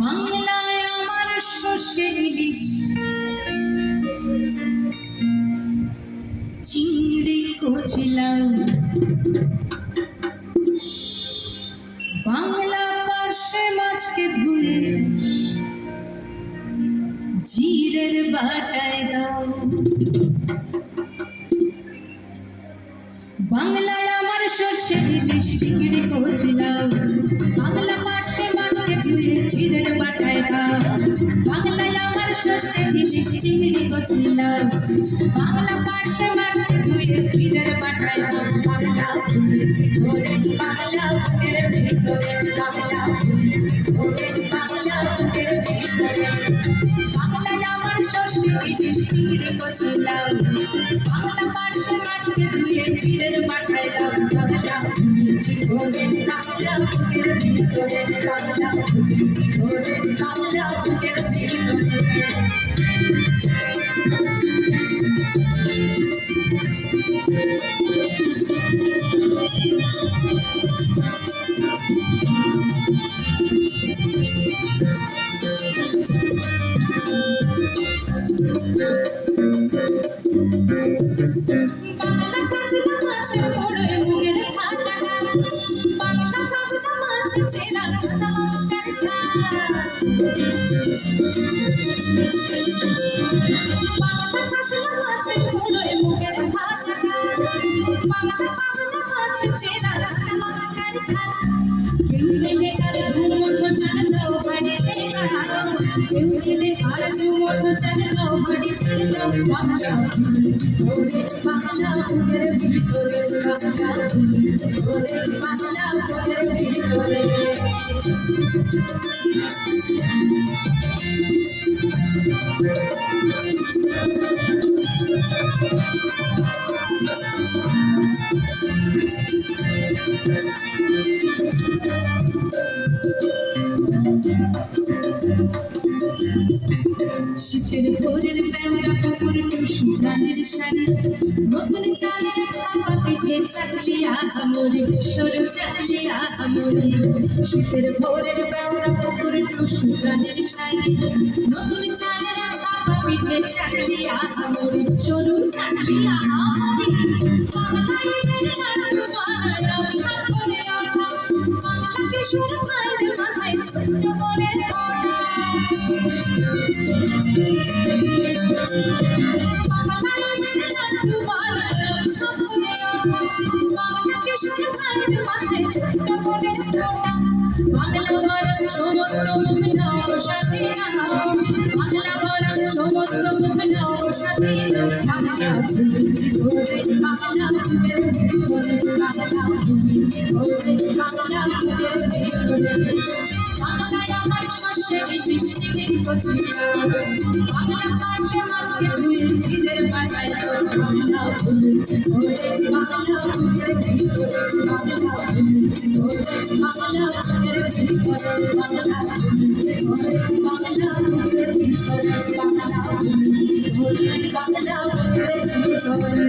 বাংলায় আমার সর্ষের ইলিশ, চিংড়ি কচলাও। বাংলা পার্শে মাছকে ধুয়ে জিরের বাটায় দাও। বাংলায় আমার সর্ষের ইলিশ, চিংড়ি কচলাও। বাংলা পার্শে মাছকে ধুয়ে জিরের বাটায় দাও। বাংলায় আমার সর্ষের ইলিশ, চিংড়ি কচলাও। বাংলা পার্শে মাছকে ধুয়ে জিরের বাটায় দাও। বাংলা বাংলা বুকের ভিতরে, বাংলা বাংলা বুকের ভিতরে। বাংলায় আমার সর্ষের ইলিশ, চিংড়ি কচলাও। বাংলা পার্শে মাছকে ধুয়ে জিরের বাটায় দাও। বাংলা বাংলা বুকের ভিতরে, বাংলা বাংলা বুকের ভিতরে। বাংলা কাতলা মাছের ঝোলে মুগের ভাজা, বাংলা কাতলা মাছ চেরা কাঁচা লঙ্কার ঝাল। বাংলা কাতলা মাছের ঝোলে মুগের ভাজা, বাংলা কাতলা মাছ চেরা কাঁচা লঙ্কার ঝাল। কেউ পেলে আর দু মুঠো চাল দাও বাড়িতে দাও, কেউ পেলে আর দু মুঠো চাল দাও বাড়িতে দাও। বাংলা বাংলা বুকের ভিতরে, বাংলা বাংলা বুকের ভিতরে। শীতের ভোরের বেলা পুকুর টুসু গানের শাড়ি, নতুন চালের খাওয়া পিঠে চাকলিয়া আমরি, সরু চাকলিয়া আমরি। শীতের ভোরের বেলা পুকুর টুসু গানের শাড়ি, নতুন চালের খাওয়া পিঠে চাকলিয়া আমরি, সরু চাকলিয়া আমরি। বাংলায় নাটু বাংলা সাগরে ওঠা, বাংলাকে সুর মাইলে মাথায় ছোট্ট করে ওঠা। বাংলায় নাটু বাংলা সাগরে ওঠা, বাংলাকে সুর মাইলে মাথায় ছোট্ট করে ওঠা। বাংলা ভাষার সমস্ত মুখ নাও সাথে নাও, বাংলা ভাষার সমস্ত মুখ নাও সাথে নাও। বাংলা বাংলা বুকের ভিতরে, বাংলা বাংলা বুকের ভিতরে। বাংলায় আমার সর্ষের ইলিশ, চিংড়ি কচলাও। বাংলা পার্শে মাছকে ধুয়ে জিরের বাটায় দাও। বাংলা বাংলা বুকের ভিতরে, বাংলা বাংলা বুকের ভিতরে, বাংলা বাংলা বুকের ভিতরে, বাংলা বাংলা বুকের ভিতরে।